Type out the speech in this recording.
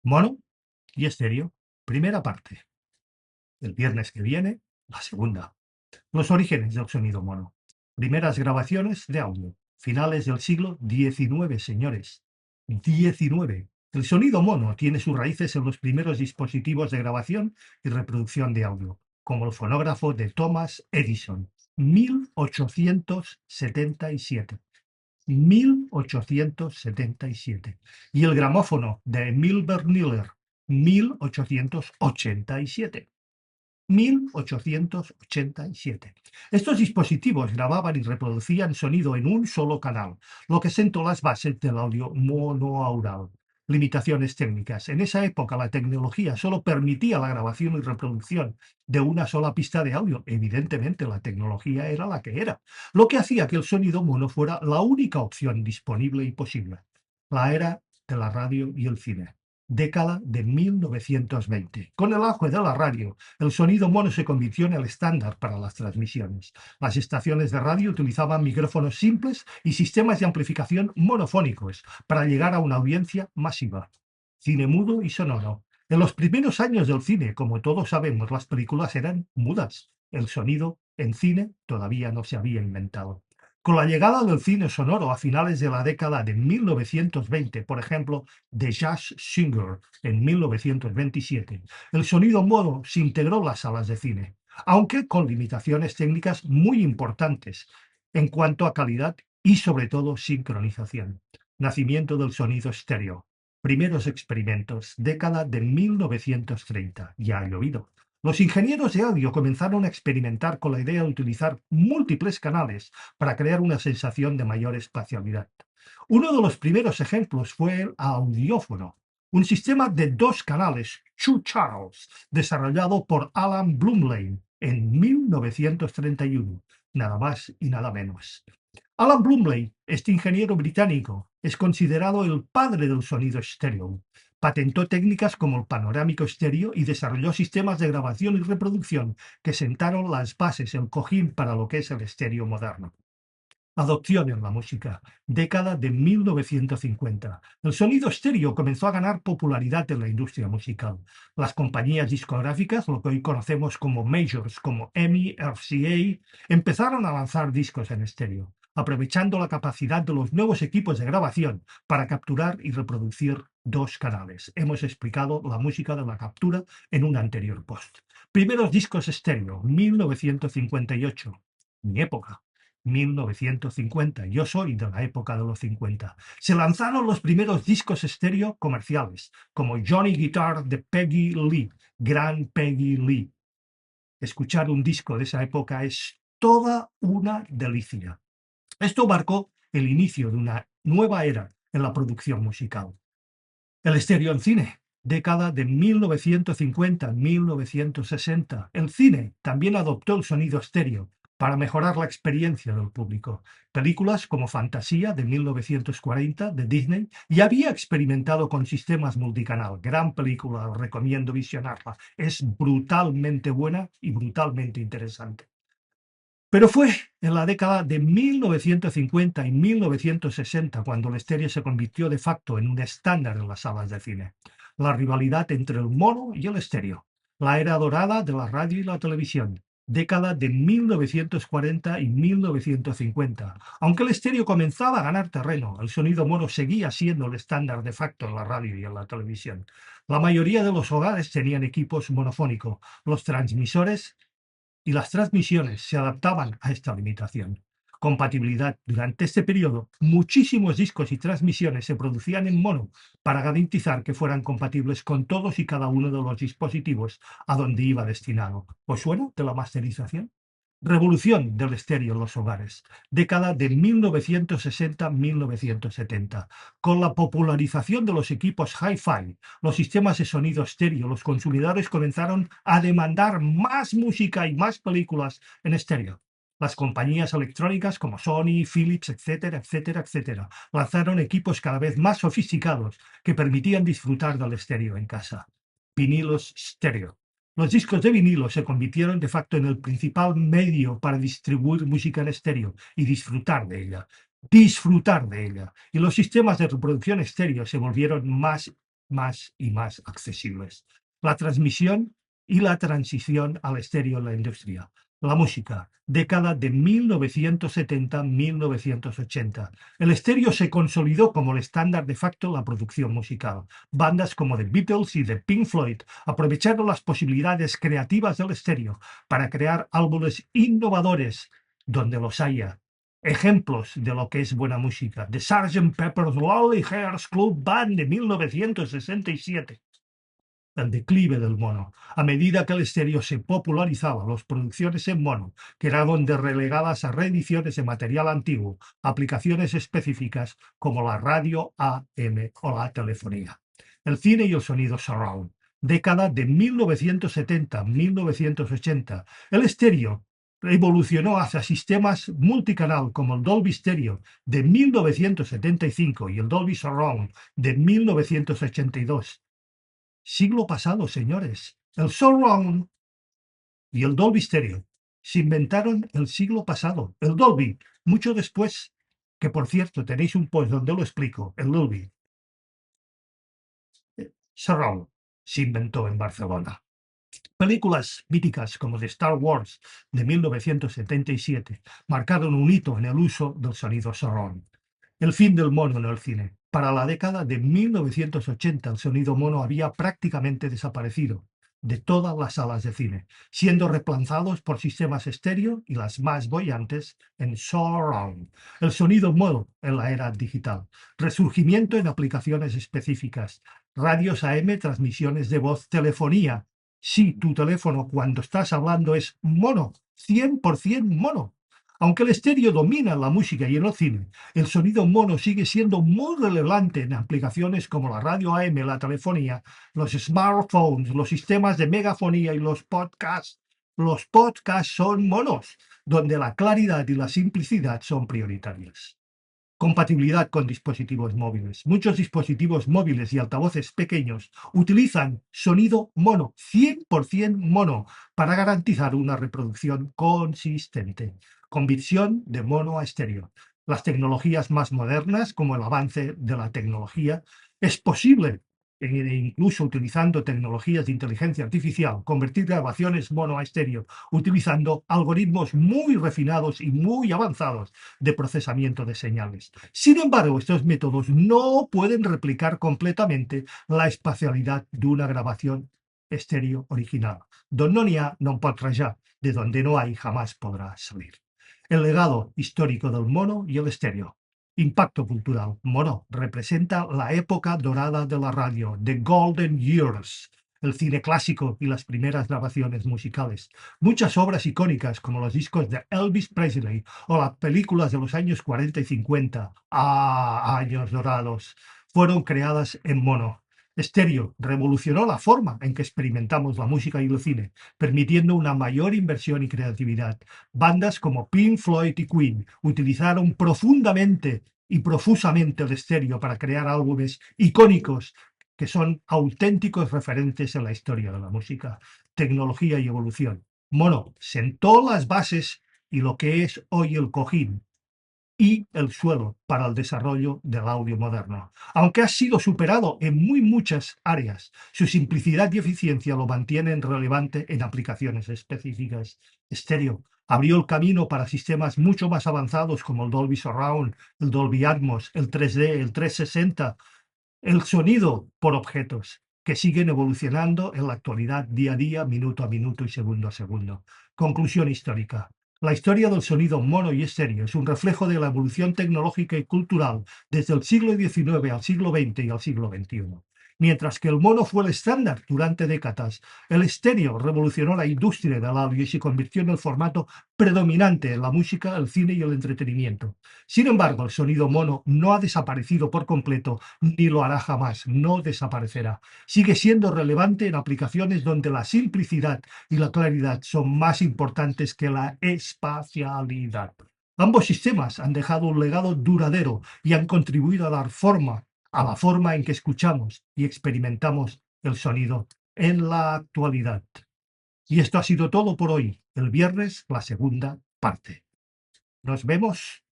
Mono y estéreo. Primera parte. El viernes que viene, la segunda. Los orígenes del sonido mono. Primeras grabaciones de audio. Finales del siglo XIX, señores. 19. El sonido mono tiene sus raíces en los primeros dispositivos de grabación y reproducción de audio, como el fonógrafo de Thomas Edison, 1877. 1877. Y el gramófono de Emil Berliner, 1887. 1887. Estos dispositivos grababan y reproducían sonido en un solo canal, lo que sentó las bases del audio monoaural. Limitaciones técnicas. En esa época la tecnología solo permitía la grabación y reproducción de una sola pista de audio. Evidentemente la tecnología era la que era, lo que hacía que el sonido mono fuera la única opción disponible y posible. La era de la radio y el cine. Década de 1920. Con el auge de la radio, el sonido mono se convirtió en el estándar para las transmisiones. Las estaciones de radio utilizaban micrófonos simples y sistemas de amplificación monofónicos para llegar a una audiencia masiva. Cine mudo y sonoro. En los primeros años del cine, como todos sabemos, las películas eran mudas. El sonido en cine todavía no se había inventado. Con la llegada del cine sonoro a finales de la década de 1920, por ejemplo, The Jazz Singer en 1927, el sonido mono se integró en las salas de cine, aunque con limitaciones técnicas muy importantes en cuanto a calidad y sobre todo sincronización. Nacimiento del sonido estéreo. Primeros experimentos, década de 1930. Ya ha llovido. Los ingenieros de audio comenzaron a experimentar con la idea de utilizar múltiples canales para crear una sensación de mayor espacialidad. Uno de los primeros ejemplos fue el audiófono, un sistema de dos canales, two channels, desarrollado por Alan Blumlein en 1931, nada más y nada menos. Alan Blumlein, este ingeniero británico, es considerado el padre del sonido estéreo. Patentó técnicas como el panorámico estéreo y desarrolló sistemas de grabación y reproducción que sentaron las bases, el cojín para lo que es el estéreo moderno. Adopción en la música. Década de 1950. El sonido estéreo comenzó a ganar popularidad en la industria musical. Las compañías discográficas, lo que hoy conocemos como majors, como EMI, RCA, empezaron a lanzar discos en estéreo, aprovechando la capacidad de los nuevos equipos de grabación para capturar y reproducir dos canales. Hemos explicado la música de la captura en un anterior post. Primeros discos estéreo, 1958. Mi época. 1950. Yo soy de la época de los 50. Se lanzaron los primeros discos estéreo comerciales, como Johnny Guitar de Peggy Lee, gran Peggy Lee. Escuchar un disco de esa época es toda una delicia. Esto marcó el inicio de una nueva era en la producción musical. El estéreo en cine, década de 1950-1960. El cine también adoptó el sonido estéreo para mejorar la experiencia del público. Películas como Fantasía de 1940 de Disney ya había experimentado con sistemas multicanal. Gran película, os recomiendo visionarla. Es brutalmente buena y brutalmente interesante. Pero fue en la década de 1950 y 1960 cuando el estéreo se convirtió de facto en un estándar en las salas de cine. La rivalidad entre el mono y el estéreo. La era dorada de la radio y la televisión. Década de 1940 y 1950. Aunque el estéreo comenzaba a ganar terreno, el sonido mono seguía siendo el estándar de facto en la radio y en la televisión. La mayoría de los hogares tenían equipos monofónicos. Los transmisores y las transmisiones se adaptaban a esta limitación. Compatibilidad. Durante este periodo, muchísimos discos y transmisiones se producían en mono para garantizar que fueran compatibles con todos y cada uno de los dispositivos a donde iba destinado. ¿Os suena de la masterización? Revolución del estéreo en los hogares, década de 1960-1970. Con la popularización de los equipos hi-fi, los sistemas de sonido estéreo, los consumidores comenzaron a demandar más música y más películas en estéreo. Las compañías electrónicas como Sony, Philips, etcétera, etcétera, etcétera, lanzaron equipos cada vez más sofisticados que permitían disfrutar del estéreo en casa. Vinilos estéreo. Los discos de vinilo se convirtieron de facto en el principal medio para distribuir música en estéreo y disfrutar de ella. Disfrutar de ella. Y los sistemas de reproducción estéreo se volvieron más más y más accesibles. La transmisión y la transición al estéreo en la industria. La música, década de 1970-1980. El estéreo se consolidó como el estándar de facto en la producción musical. Bandas como The Beatles y The Pink Floyd aprovecharon las posibilidades creativas del estéreo para crear álbumes innovadores donde los haya. Ejemplos de lo que es buena música: The Sgt. Pepper's Lonely Hearts Club Band de 1967. El declive del mono. A medida que el estéreo se popularizaba, las producciones en mono quedaron relegadas a reediciones de material antiguo, aplicaciones específicas como la radio AM o la telefonía. El cine y el sonido surround. Década de 1970-1980. El estéreo evolucionó hacia sistemas multicanal como el Dolby Stereo de 1975 y el Dolby Surround de 1982. Siglo pasado, señores. El surround y el Dolby Stereo se inventaron el siglo pasado. El Dolby, mucho después, que por cierto tenéis un post donde lo explico. El Dolby Surround se inventó en Barcelona. Películas míticas como The Star Wars de 1977 marcaron un hito en el uso del sonido surround. El fin del mono en el cine. Para la década de 1980 el sonido mono había prácticamente desaparecido de todas las salas de cine, siendo reemplazados por sistemas estéreo y las más boyantes en surround. El sonido mono en la era digital. Resurgimiento en aplicaciones específicas. Radios AM, transmisiones de voz, telefonía. Sí, tu teléfono cuando estás hablando es mono, 100% mono. Aunque el estéreo domina en la música y en el cine, el sonido mono sigue siendo muy relevante en aplicaciones como la radio AM, la telefonía, los smartphones, los sistemas de megafonía y los podcasts. Los podcasts son monos, donde la claridad y la simplicidad son prioritarias. Compatibilidad con dispositivos móviles. Muchos dispositivos móviles y altavoces pequeños utilizan sonido mono, 100% mono, para garantizar una reproducción consistente. Conversión de mono a estéreo. Las tecnologías más modernas, como el avance de la tecnología, es posible, incluso utilizando tecnologías de inteligencia artificial, convertir grabaciones mono a estéreo, utilizando algoritmos muy refinados y muy avanzados de procesamiento de señales. Sin embargo, estos métodos no pueden replicar completamente la espacialidad de una grabación estéreo original. D'on no n'hi ha, no en pot rajar. De donde no hay, jamás podrá salir. El legado histórico del mono y el estéreo. Impacto cultural. Mono representa la época dorada de la radio, The Golden Years. El cine clásico y las primeras grabaciones musicales. Muchas obras icónicas como los discos de Elvis Presley o las películas de los años 40 y 50, años dorados, fueron creadas en mono. Estéreo revolucionó la forma en que experimentamos la música y el cine, permitiendo una mayor inversión y creatividad. Bandas como Pink Floyd y Queen utilizaron profundamente y profusamente el estéreo para crear álbumes icónicos que son auténticos referentes en la historia de la música. Tecnología y evolución. Mono sentó las bases y lo que es hoy el cojín y el suelo para el desarrollo del audio moderno. Aunque ha sido superado en muy muchas áreas, su simplicidad y eficiencia lo mantienen relevante en aplicaciones específicas. Estéreo abrió el camino para sistemas mucho más avanzados como el Dolby Surround, el Dolby Atmos, el 3D, el 360, el sonido por objetos, que siguen evolucionando en la actualidad día a día, minuto a minuto y segundo a segundo. Conclusión histórica. La historia del sonido mono y estéreo es un reflejo de la evolución tecnológica y cultural desde el siglo XIX al siglo XX y al siglo XXI. Mientras que el mono fue el estándar durante décadas, el estéreo revolucionó la industria del audio y se convirtió en el formato predominante en la música, el cine y el entretenimiento. Sin embargo, el sonido mono no ha desaparecido por completo ni lo hará jamás, no desaparecerá. Sigue siendo relevante en aplicaciones donde la simplicidad y la claridad son más importantes que la espacialidad. Ambos sistemas han dejado un legado duradero y han contribuido a la forma en que escuchamos y experimentamos el sonido en la actualidad. Y esto ha sido todo por hoy. El viernes, la segunda parte. Nos vemos.